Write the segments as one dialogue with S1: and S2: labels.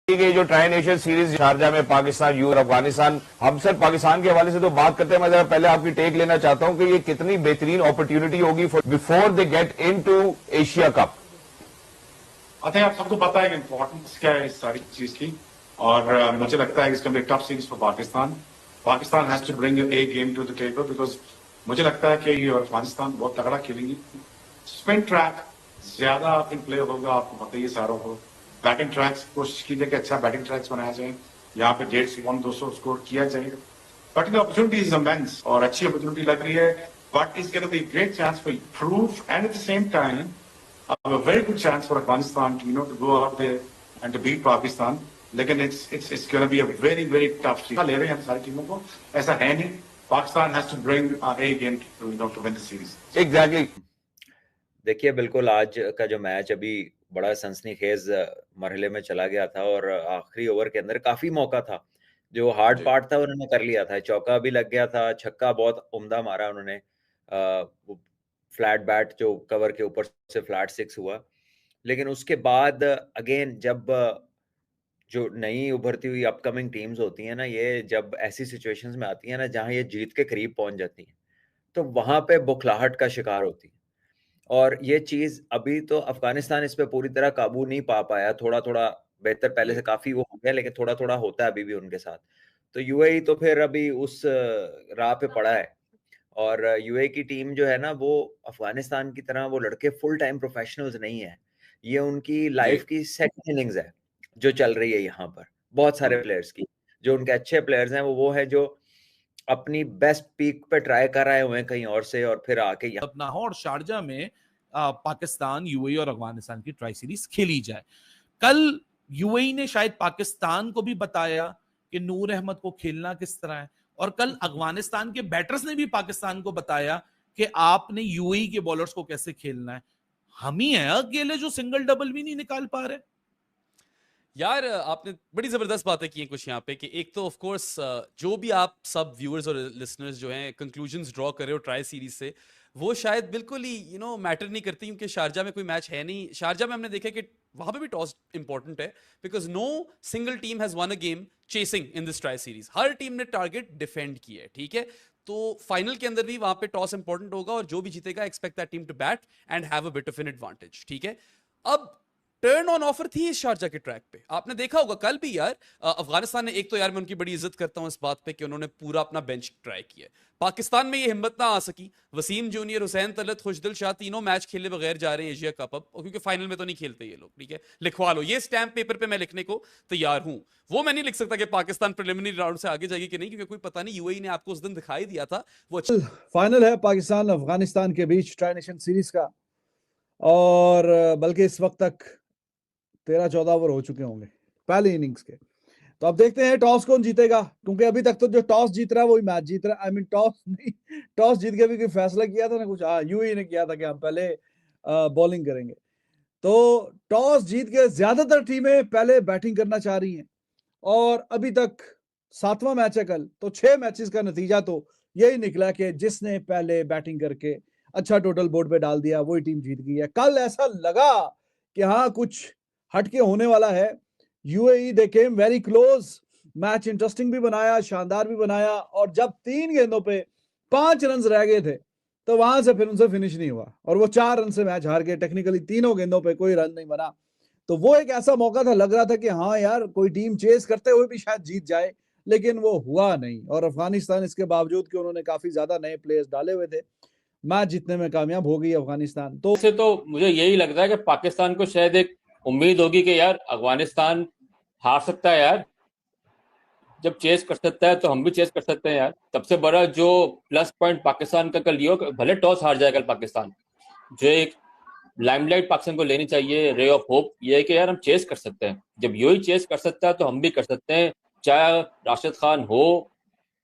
S1: कि जो tri nation series Sharjah में पाकिस्तान यू और अफगानिस्तान, हम सर पाकिस्तान के हवाले से तो बात करते हैं, मैं जरा पहले आपकी टेक लेना चाहता हूं कि ये कितनी बेहतरीन अपॉर्चुनिटी होगी before they get into Asia cup.
S2: अच्छा, आप सबको पता है कि इम्पोर्टेंस क्या है इस सारी चीज की, और मुझे लगता है इसका tough series for Pakistan. Pakistan has to bring a game to the table, because मुझे लगता है कि ये अफगानिस्तान बहुत तगड़ा खेलेंगी। स्पिन ट्रैक ज्यादा प्ले होगा, आपको पता ही है सारों को। बैटिंग ट्रैक्स कोशिश कीजिए कि अच्छा बैटिंग ट्रैक्स बनाया जाए, यहाँ पे 150-200 स्कोर किया जाए। बट अपॉर्चुनिटी इज इमेंस और अच्छी अपॉर्चुनिटी लग रही है, but is gonna be great chance for proof and at the same time a very good chance for Afghanistan to to go out there and to beat Pakistan. लेकिन it's going to be a very tough series. ले रहे हैं हम सारी टीमों को, ऐसा है नहीं। Pakistan has to bring a game to win the series.
S1: Exactly.
S3: देखिए बिल्कुल आज का जो मैच अभी बड़ा सनसनीखेज मरहले में चला गया था और आखिरी ओवर के अंदर काफी मौका था, जो हार्ड पार्ट था उन्होंने कर लिया था। चौका भी लग गया था, छक्का बहुत उम्दा मारा उन्होंने, फ्लैट बैट जो कवर के ऊपर से फ्लैट 6 हुआ। लेकिन उसके बाद अगेन जब जो नई उभरती हुई अपकमिंग टीम्स होती हैं ना, ये जब ऐसी सिचुएशंस में आती हैं ना जहां ये जीत के करीब पहुंच जाती हैं, तो वहां पे बुखलाहट का शिकार होती है। और ये चीज अभी तो अफगानिस्तान इस पे पूरी तरह काबू नहीं पा पाया, थोड़ा थोड़ा बेहतर पहले से काफी वो हो गया, लेकिन थोड़ा थोड़ा होता है अभी भी उनके साथ। तो यूएई तो फिर अभी उस राह पे पड़ा है, और यूएई की टीम जो है ना वो अफगानिस्तान की तरह वो लड़के फुल टाइम प्रोफेशनल्स नहीं है। ये उनकी लाइफ की सेकंड इनिंग्स है जो चल रही है यहाँ पर बहुत सारे प्लेयर्स की। जो उनके अच्छे प्लेयर्स हैं वो है जो अपनी बेस्ट पीक पे ट्राई कर रहे हुए हैं कहीं और से, और फिर आके यहाँ
S4: अपना हो और शारजा में पाकिस्तान, यूएई और अफगानिस्तान की ट्राई सीरीज खेली जाए। कल यूएई ने शायद पाकिस्तान को भी बताया कि नूर अहमद को खेलना किस तरह है, और कल अफगानिस्तान के बैटर्स ने भी पाकिस्तान को बताया कि आपने यूएई के बॉलर्स को कैसे खेलना है। हम ही हैं अकेले जो सिंगल डबल भी नहीं निकाल पा रहे।
S5: यार आपने बड़ी जबरदस्त बातें की हैं कुछ यहाँ पे, कि एक तो ऑफ कोर्स जो भी आप सब व्यूअर्स और लिसनर्स जो हैं कंक्लूजन्स ड्रॉ कर रहे हो ट्राई सीरीज से, वो शायद बिल्कुल ही मैटर नहीं करती, क्योंकि शारजा में कोई मैच है नहीं। शारजा में हमने देखा कि वहां पे भी टॉस इंपॉर्टेंट है, because no single team has won a game chasing in this tri series. हर टीम ने टारगेट डिफेंड किया है, ठीक है। तो फाइनल के अंदर भी वहां पे टॉस इंपॉर्टेंट होगा, और जो भी जीतेगा expect that team to bat and have a bit of an advantage, ठीक है। अब टर्न ऑन ऑफर थी इस शारजा के ट्रैक पे, आपने देखा होगा कल भी यार अफगानिस्तान ने, एक तो यार मैं उनकी बड़ी इज्जत करता हूं इस बात पे कि उन्होंने पूरा अपना बेंच ट्राई किया। पाकिस्तान में ये हिम्मत ना आ सकी, वसीम जूनियर, हुसैन तलत, खुशदिल शाह तीनों मैच खेले बगैर जा रहे हैं एशिया कप अब, क्योंकि फाइनल में तो नहीं खेलते ये लोग, ठीक है। लिखवा लो ये स्टैंप पेपर पे, मैं लिखने को तैयार हूं। वो मैं नहीं लिख सकता कि पाकिस्तान प्रिलिमिनरी राउंड से आगे जाएगी कि नहीं, क्योंकि कोई पता नहीं। यूएई ने आपको उस दिन दिखाई दिया था वो
S6: फाइनल है पाकिस्तान अफगानिस्तान के बीच ट्राई नेशन सीरीज का, और बल्कि इस वक्त तक 13-14 ओवर हो चुके होंगे पहली इनिंग्स के। तो अब देखते हैं टॉस कौन जीतेगा, क्योंकि अभी तक तो जो टॉस जीत रहा है वही मैच जीत रहा है। आई मीन टॉस नहीं, टॉस जीत के भी कोई फैसला किया था ना कुछ, यूएई ने किया था कि हम पहले बॉलिंग करेंगे। तो टॉस जीत के ज्यादातर टीमें पहले बैटिंग करना चाह रही हैं, और अभी तक 7वां मैच है कल, तो 6 मैचेस का नतीजा तो यही निकला कि जिसने पहले बैटिंग करके अच्छा टोटल बोर्ड पे डाल दिया वही टीम जीत गई है। कल ऐसा लगा कि हाँ कुछ हटके होने वाला है। UAE they came very close, match interesting भी बनाया, शानदार भी बनाया, और जब 3 गेंदों पे 5 रन रह गए थे तो वहां से फिर उनसे फिनिश नहीं हुआ, और वो 4 रन से मैच हार गए। टेक्निकली तीनों गेंदों पे कोई रन नहीं बना। तो वो एक ऐसा मौका था, लग रहा था कि हाँ यार कोई टीम चेस करते हुए भी शायद जीत जाए, लेकिन वो हुआ नहीं। और अफगानिस्तान इसके बावजूद कि उन्होंने काफी ज्यादा नए प्लेयर्स डाले हुए थे, मैच जीतने में कामयाब हो गई अफगानिस्तान।
S7: तो मुझे यही लगता है कि पाकिस्तान को शायद एक उम्मीद होगी कि यार अफगानिस्तान हार सकता है यार, जब चेस कर सकता है तो हम भी चेस कर सकते हैं यार। सबसे बड़ा जो प्लस पॉइंट पाकिस्तान का कल ये, भले टॉस हार जाए कल पाकिस्तान, जो एक लाइमलाइट पाकिस्तान को लेनी चाहिए, रे ऑफ होप, ये है कि यार हम चेस कर सकते हैं। जब यूएई चेस कर सकता है तो हम भी कर सकते हैं, चाहे राशिद खान हो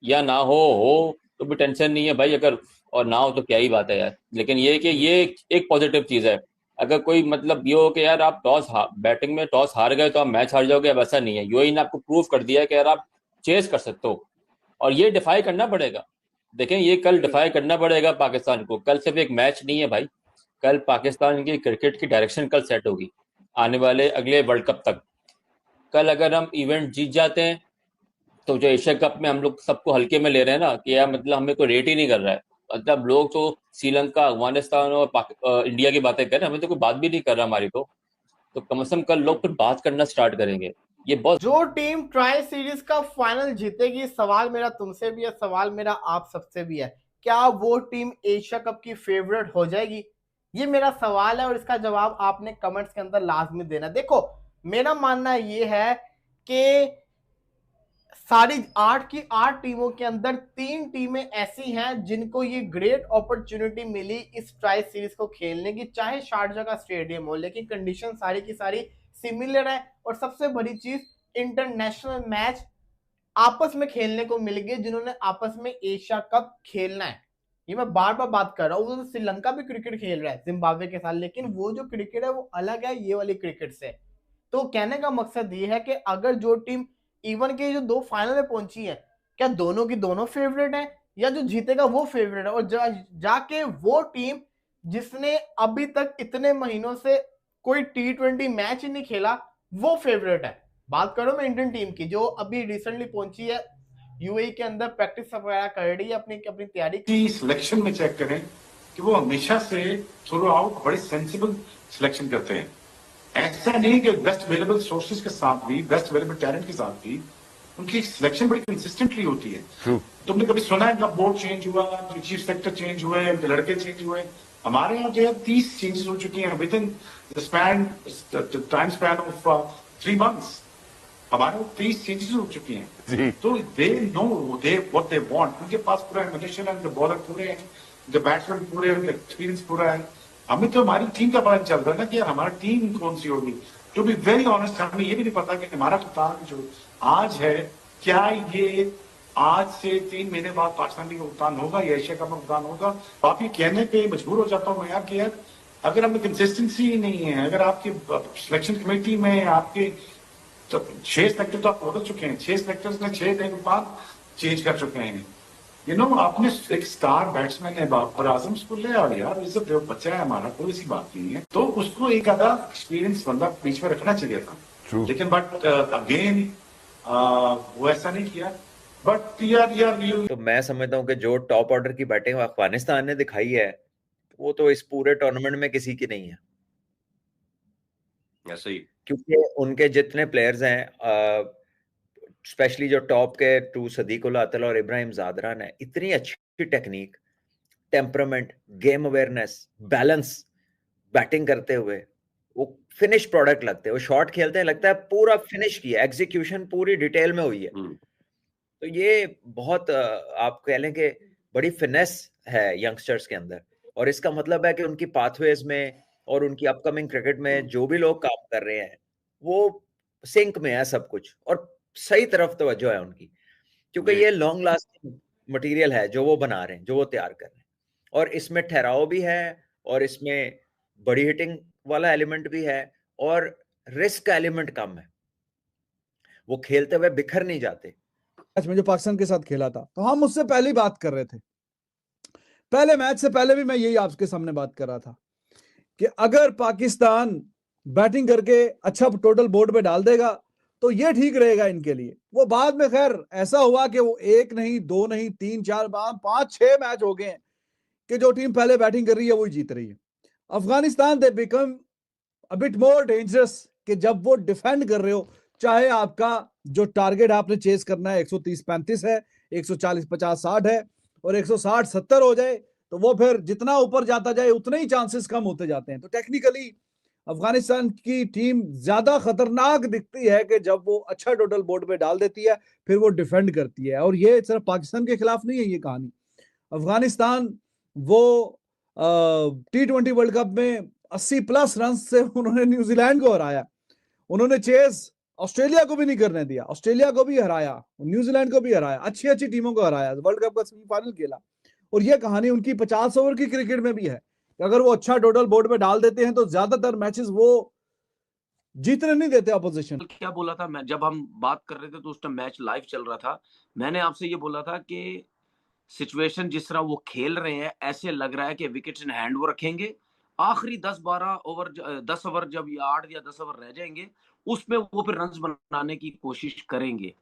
S7: या ना हो तो भी टेंशन नहीं है भाई, अगर और ना हो तो क्या ही बात है यार। लेकिन ये कि ये एक पॉजिटिव चीज है। अगर कोई मतलब ये हो कि यार आप बैटिंग में टॉस हार गए तो आप मैच हार जाओगे, अब ऐसा नहीं है। यूएई ने आपको प्रूव कर दिया है कि यार आप चेस कर सकते हो, और ये डिफाई करना पड़ेगा। देखें ये कल डिफाई करना पड़ेगा पाकिस्तान को। कल सिर्फ एक मैच नहीं है भाई, कल पाकिस्तान की क्रिकेट की डायरेक्शन कल सेट होगी आने वाले अगले वर्ल्ड कप तक। कल अगर हम इवेंट जीत जाते हैं तो जो एशिया कप में हम लोग सबको हल्के में ले रहे हैं ना, कि यार मतलब हमें कोई रेट ही नहीं कर रहा है। मतलब लोग तो श्रीलंका, अफगानिस्तान और इंडिया की बातें कर रहे हैं, हमें तो कोई बात भी नहीं कर रहा हमारी। तो कम से कम कल लोग फिर बात करना स्टार्ट करेंगे। ये बहुत
S8: जो टीम ट्राई सीरीज का फाइनल जीतेगी, सवाल मेरा तुमसे भी है, सवाल मेरा आप सबसे भी है, क्या वो टीम एशिया कप की फेवरेट हो जाएगी? ये मेरा सवाल है और इसका जवाब आपने कमेंट्स के अंदर लाजमी देना। देखो, मेरा मानना ये है कि सारी 8 की 8 टीमों के अंदर 3 टीमें ऐसी हैं जिनको ये ग्रेट अपॉर्चुनिटी मिली इस ट्राई सीरीज को खेलने की, चाहे शारजा का स्टेडियम हो, लेकिन कंडीशन सारी की सारी सिमिलर है। और सबसे बड़ी चीज, इंटरनेशनल मैच आपस में खेलने को मिल गए, जिन्होंने आपस में एशिया कप खेलना है। ये मैं बार बार बात कर रहा हूँ, तो श्रीलंका भी क्रिकेट खेल रहा है जिम्बाब्वे के साथ, लेकिन वो जो क्रिकेट है वो अलग है ये वाली क्रिकेट से। तो कहने का मकसद ये है कि अगर जो टीम इवन के जो 2 फाइनल में पहुंची है, क्या दोनों की दोनों फेवरेट है, या जो जीतेगा वो फेवरेट है? और जाके वो टीम जिसने अभी तक इतने महीनों से कोई T20 मैच ही नहीं खेला, वो फेवरेट है। बात करो मैं इंडियन टीम की, जो अभी रिसेंटली पहुंची है यूएई के अंदर, प्रैक्टिस वगैरह कर रही है, अपनी तैयारी
S2: की सिलेक्शन में चेक करें कि वो हमेशा से थ्रू आउट बड़ी सेंसिबल सिलेक्शन करते हैं। ऐसा नहीं कि बेस्ट अवेलेबल सोर्सेज के साथ भी, बेस्ट अवेलेबल टैलेंट के साथ भी उनकी सिलेक्शन बड़ी कंसिस्टेंटली होती है। तुमने कभी सुना है कब बोर्ड चेंज हुआ, चीफ सेक्रेटरी चेंज हुए, लड़के चेंज हुए? हमारे यहाँ जो है 30 चेंजेस हो चुकी हैं with in time span of 3 months. हमारे 30 चेंजेस हो चुकी हैं। तो they know what they want. उनके पास पूरा एमिनेशन है, उनके बॉलर पूरे हैं, उनके बैट्समैन पूरे हैं, उनका एक्सपीरियंस पूरा है। हमें तो हमारी टीम का पता चल रहा है ना कि यार हमारी टीम कौन सी होगी। टू बी वेरी ऑनेस्ट, हमें ये भी नहीं पता कि हमारा कप्तान जो आज है, क्या ये आज से 3 महीने बाद पाकिस्तान लीग का कप्तान होगा या एशिया कप में कप्तान होगा? तो आप ये कहने पे मजबूर हो जाता हूँ मैं यार कि यार अगर हमें कंसिस्टेंसी ही नहीं है, अगर आपकी सिलेक्शन कमेटी में आपके 6 सेलेक्टर तो आप बदल चुके हैं, 6 सेलेक्टर्स ने 6 दिन बाद चेंज कर चुके हैं। आपने एक स्टार बैट्समैन है बाबर आजम, उसको ले आओ यार, इस बच्चा है हमारा, कोई ऐसी बात नहीं है। तो उसको एक आधा एक्सपीरियंस बंदा बीच में रखना चाहिए था। लेकिन बट अगेन वो ऐसा नहीं किया। बट यार
S3: तो मैं समझता हूँ कि जो टॉप ऑर्डर की बैटिंग अफगानिस्तान ने दिखाई है वो तो इस पूरे टूर्नामेंट में किसी की नहीं है।
S9: ऐसे ही,
S3: क्योंकि उनके जितने प्लेयर्स हैं, स्पेशली जो टॉप के 2 सदीक उल अतल और इब्राहिम ज़ादरान है, इतनी अच्छी technique, temperament, game awareness, balance batting करते हुए वो फिनिश प्रोडक्ट लगते हैं। वो शॉट खेलते हैं, लगता है पूरा फिनिश किया, एग्जीक्यूशन पूरी डिटेल में हुई है। तो ये बहुत आप कह लें कि बड़ी फिनेस है यंगस्टर्स के अंदर। और इसका मतलब है कि उनकी पाथवेज में और उनकी अपकमिंग क्रिकेट में जो भी लोग काम कर रहे हैं वो सिंक में है सब कुछ, और सही तरफ तवज्जो है उनकी, क्योंकि ये लॉन्ग लास्टिंग मटेरियल है जो वो बना रहे हैं, जो वो तैयार कर रहे हैं। और इसमें ठहराव भी है, और इसमें बड़ी हिटिंग वाला एलिमेंट भी है, और रिस्क का एलिमेंट कम है। वो खेलते हुए बिखर नहीं जाते।
S6: मैच में जो पाकिस्तान के साथ खेला था, तो हम उससे पहले ही बात कर रहे थे, पहले मैच से पहले भी मैं यही आपके सामने बात कर रहा था कि अगर पाकिस्तान बैटिंग करके अच्छा टोटल बोर्ड पे डाल देगा तो ये ठीक रहेगा इनके लिए। वो बाद में खैर ऐसा हुआ कि वो 1 नहीं, 2 नहीं, 3, 4, 5, 6 मैच हो गए कि जो टीम पहले बैटिंग कर रही है वही जीत रही है। Afghanistan they become a bit more dangerous कि जब वो डिफेंड कर रहे हो, चाहे आपका जो टारगेट आपने चेस करना है 130-35 है, 140-50-60 है, और 160-70 हो जाए, तो वो फिर जितना ऊपर जाता जाए उतने ही चांसेस कम होते जाते हैं। तो टेक्निकली अफगानिस्तान की टीम ज्यादा खतरनाक दिखती है कि जब वो अच्छा टोटल बोर्ड पे डाल देती है, फिर वो डिफेंड करती है। और ये सिर्फ पाकिस्तान के खिलाफ नहीं है ये कहानी। अफगानिस्तान वो T20 वर्ल्ड कप में 80+ रन से उन्होंने न्यूजीलैंड को हराया। उन्होंने चेस ऑस्ट्रेलिया को भी नहीं करने दिया, ऑस्ट्रेलिया को भी हराया, न्यूजीलैंड को भी हराया, अच्छी अच्छी टीमों को हराया, वर्ल्ड कप का सेमीफाइनल खेला। और ये कहानी उनकी 50 ओवर की क्रिकेट में भी है कि अगर वो अच्छा टोटल बोर्ड पे डाल देते हैं तो ज्यादातर मैचेस वो जीतने नहीं देते अपोजिशन।
S9: क्या बोला था मैं, जब हम बात कर रहे थे तो उस टाइम मैच लाइव चल रहा था, मैंने आपसे ये बोला था कि सिचुएशन जिस तरह वो खेल रहे हैं, ऐसे लग रहा है कि विकेट्स इन हैंड वो रखेंगे आखिरी 10-12 ओवर 10 ओवर जब या 8 या 10 ओवर रह जाएंगे, उसमें वो फिर रन्स बनाने की कोशिश करेंगे।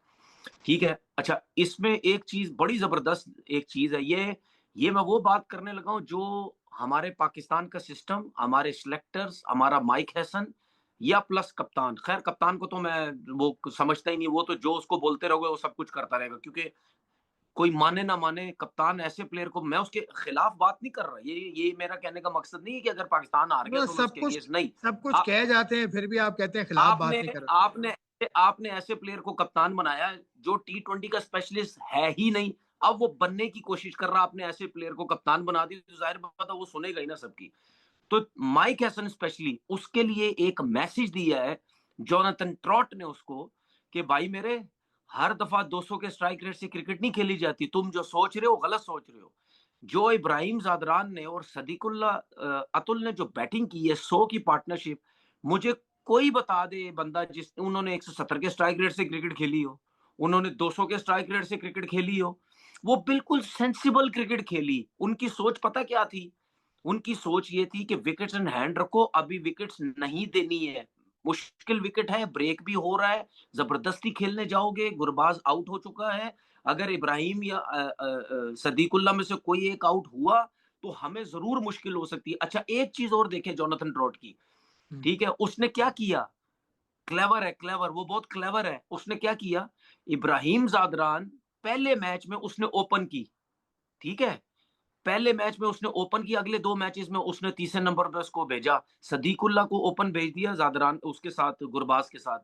S9: ठीक है। अच्छा, इसमें एक चीज बड़ी जबरदस्त एक चीज है, ये मैं वो बात करने लगा हूं जो हमारे पाकिस्तान का सिस्टम, हमारे सिलेक्टर्स, हमारा माइक हैसन या प्लस कप्तान। खैर कप्तान को तो मैं वो समझता ही नहीं, वो तो जो उसको बोलते रहोगे वो सब कुछ करता रहेगा, क्योंकि कोई माने ना माने कप्तान ऐसे प्लेयर को, मैं उसके खिलाफ बात नहीं कर रहा, ये मेरा कहने का मकसद नहीं है कि अगर पाकिस्तान हार गया तो मैं उसके अगेंस्ट नहीं।
S10: सब कुछ
S9: आप,
S10: कह जाते हैं फिर भी आप कहते हैं खिलाफ बात
S9: आपने
S10: नहीं कर।
S9: आपने आपने ऐसे प्लेयर को कप्तान बनाया जो T20 का स्पेशलिस्ट है ही नहीं, अब वो बनने की कोशिश कर रहा, आपने ऐसे प्लेयर को कप्तान बना दी, तो जाहिर बात है वो सुनेगा ही ना सबकी। तो माइक हैसन स्पेशली उसके लिए एक मैसेज दिया है जोनाथन ट्रॉट ने उसको, कि भाई मेरे, हर दफा 200 के स्ट्राइक रेट से क्रिकेट नहीं खेली जाती, तुम जो सोच रहे हो गलत सोच रहे हो। जो इब्राहिम जादरान ने और सदीकुल्ला अतुल ने जो बैटिंग की है, 100 की पार्टनरशिप, मुझे कोई बता दे बंदा जिस उन्होंने 170 के स्ट्राइक रेट से क्रिकेट खेली हो, उन्होंने 200 के स्ट्राइक रेट से क्रिकेट खेली हो, वो बिल्कुल सेंसिबल क्रिकेट खेली। उनकी सोच पता क्या थी? उनकी सोच ये थी कि विकेट्स इन हैंड रखो, अभी विकेट्स नहीं देनी है, मुश्किल विकेट है, ब्रेक भी हो रहा है, जबरदस्ती खेलने जाओगे, गुरबाज आउट हो चुका है, अगर इब्राहिम या सदीकुल्ला में से कोई एक आउट हुआ तो हमें जरूर मुश्किल हो सकती है। अच्छा, एक चीज और देखें जोनाथन ट्रॉट की, ठीक है, उसने क्या किया, क्लेवर है, क्लेवर, वो बहुत क्लेवर है। उसने क्या किया, इब्राहिम जादरान पहले मैच में उसने ओपन की, ठीक है, पहले मैच में उसने ओपन किया, अगले 2 मैचेस में उसने तीसरे नंबर पर उसको भेजा, सदीकुल्ला को ओपन भेज दिया, जादरान उसके साथ, गुरबाज के साथ।